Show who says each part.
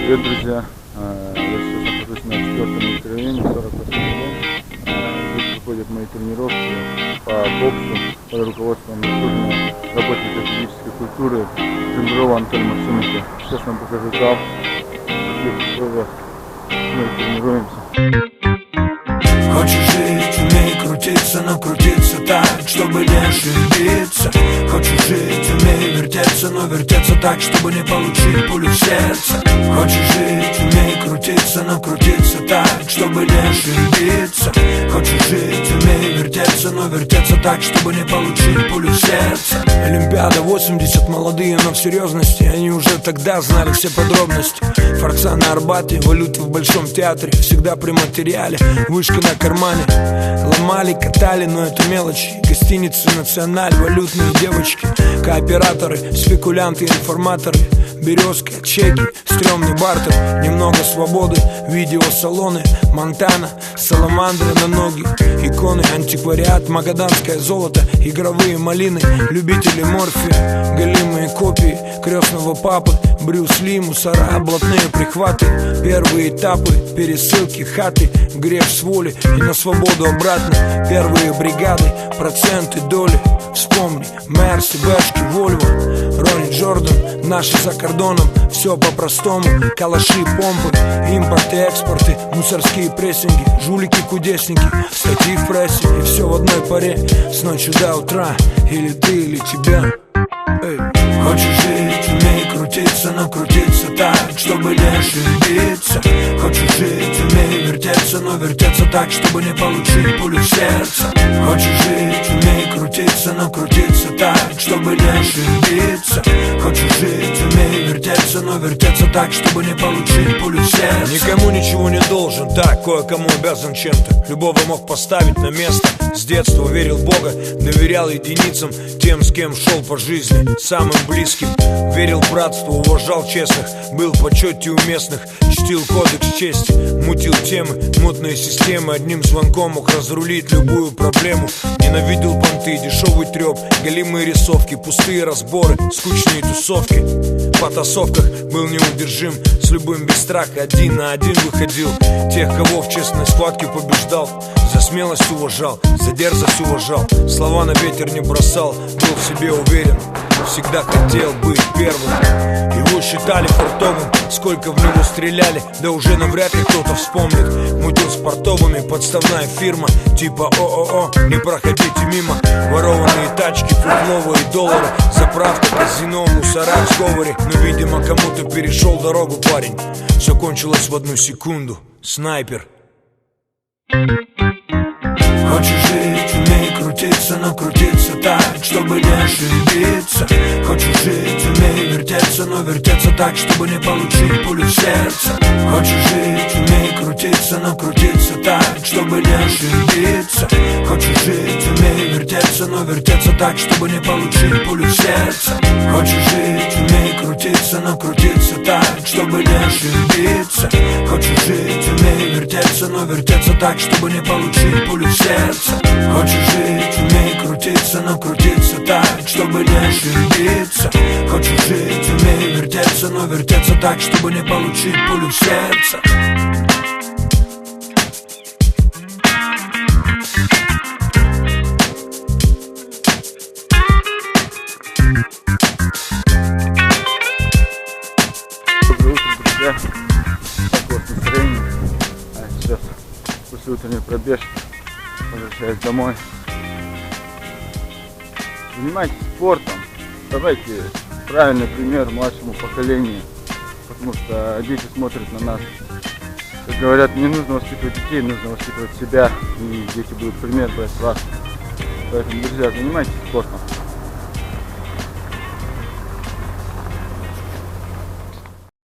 Speaker 1: Привет, друзья! Я сейчас нахожусь на 4-м микрорайоне, 48 дом. Здесь проходят мои тренировки по боксу под руководством заслуженного работника физической культуры Джингрова Анатолия Максименко. Сейчас вам покажу зал, в каких условиях мы тренируемся.
Speaker 2: Хочешь жить, умей крутиться, но крутиться так, чтобы не ошибиться. Хочешь жить, умей вертеться, но вертеться так, чтобы не получить пулю в сердце. Хочешь жить, умей крутиться, но крутиться так, чтобы не ошибиться. Хочешь жить, умей вертеться, но вертеться так, чтобы не получить пулю в сердце. Олимпиада 80, молодые, но в серьезности. Они уже тогда знали все подробности. Форца на Арбате, валюта в Большом театре, всегда при материале, вышка на кармане. Ломали, катали, но это мелочи. Гостиницы, националь, валютные девочки, кооператоры, спекулянты, информаторы, березки, чеки, стрёмный бартер. Немного свободы, видеосалоны, Монтана, саламандры на ноги, иконы, антиквариат, магаданское золото, игровые малины, любители морфия, голимые копии крестного папы, Брюс Ли, мусора, блатные прихваты, первые этапы, пересылки, хаты, грех с воли и на свободу обратно. Первые бригады, проценты, доли. Вспомни, Мерси, Бэшки, Вольво, Ронни Джордан, наши за кордоном. Все по-простому, калаши, помпы, импорты, экспорты, мусорские прессинги, жулики, кудесники, статьи в прессе. И все в одной паре, с ночи до утра. Или ты, или тебя. Эй. Хочешь жить, умей крутиться, но крутиться так, чтобы не ошибиться. Хочешь жить, умей вертеться, но вертеться так, чтобы не получить пулю в сердце. Хочешь жить, умей крутиться, но крутиться так, чтобы не ошибиться. Хочешь жить, умей вертеться, но вертеться так, чтобы не получить пулю в сердце.
Speaker 3: Никому ничего не должен, так, кое-кому обязан чем-то. Любого мог поставить на место. С детства верил в Бога, доверял единицам, тем, с кем шел по жизни, самым близким. Верил в братство, уважал честных, был в почете у местных, чтил кодекс чести, мутил темы, мутные системы. Одним звонком мог разрулить любую проблему. Ненавидел понты, дешевый треп, голимые рисовки, пустые разборы, скучные тусовки. В потасовках был неудержим, с любым без страха, один на один выходил. Тех, кого в честной схватке побеждал, за смелость уважал, за дерзость уважал, слова на ветер не бросал, был в себе уверен, всегда хотел быть первым. Его считали фартовым, сколько в него стреляли, да уже навряд ли кто-то вспомнит. Мутил с портовыми, подставная фирма, типа ООО, не проходите мимо. Ворованные тачки, фуфловые доллары, заправка, казино, мусора в сговоре. Но, видимо, кому-то перешел дорогу парень. Все кончилось в одну секунду. Снайпер.
Speaker 2: Хочешь жить, умей крутиться, но крутиться так, чтобы не ошибиться. Хочешь жить, умей вертеться, но вертеться так, чтобы не получить пулю в сердце. Хочешь жить, умей крутиться, но крутиться так, чтобы не ошибиться. Хочешь жить, умей вертеться, но вертеться так, чтобы не получить пулю в сердце. Хочешь жить, умей крутиться, но крутиться так, чтобы не ошибиться. Хочешь жить, умей вертеться, но вертеться так, чтобы не получить пулю в сердце. Хочешь жить, умей крутиться, но крутиться так, чтобы не ошибиться. Хочешь жить, умей вертеться, но вертеться так, чтобы не получить пулю в сердце.
Speaker 1: Доброе утро, друзья! Так вот, настроение. Сейчас после утренней пробежки возвращаюсь домой. Занимайтесь спортом, давайте правильный пример младшему поколению, потому что дети смотрят на нас. Как говорят, не нужно воспитывать детей, нужно воспитывать себя, и дети будут пример брать с вас. Поэтому, друзья, занимайтесь спортом.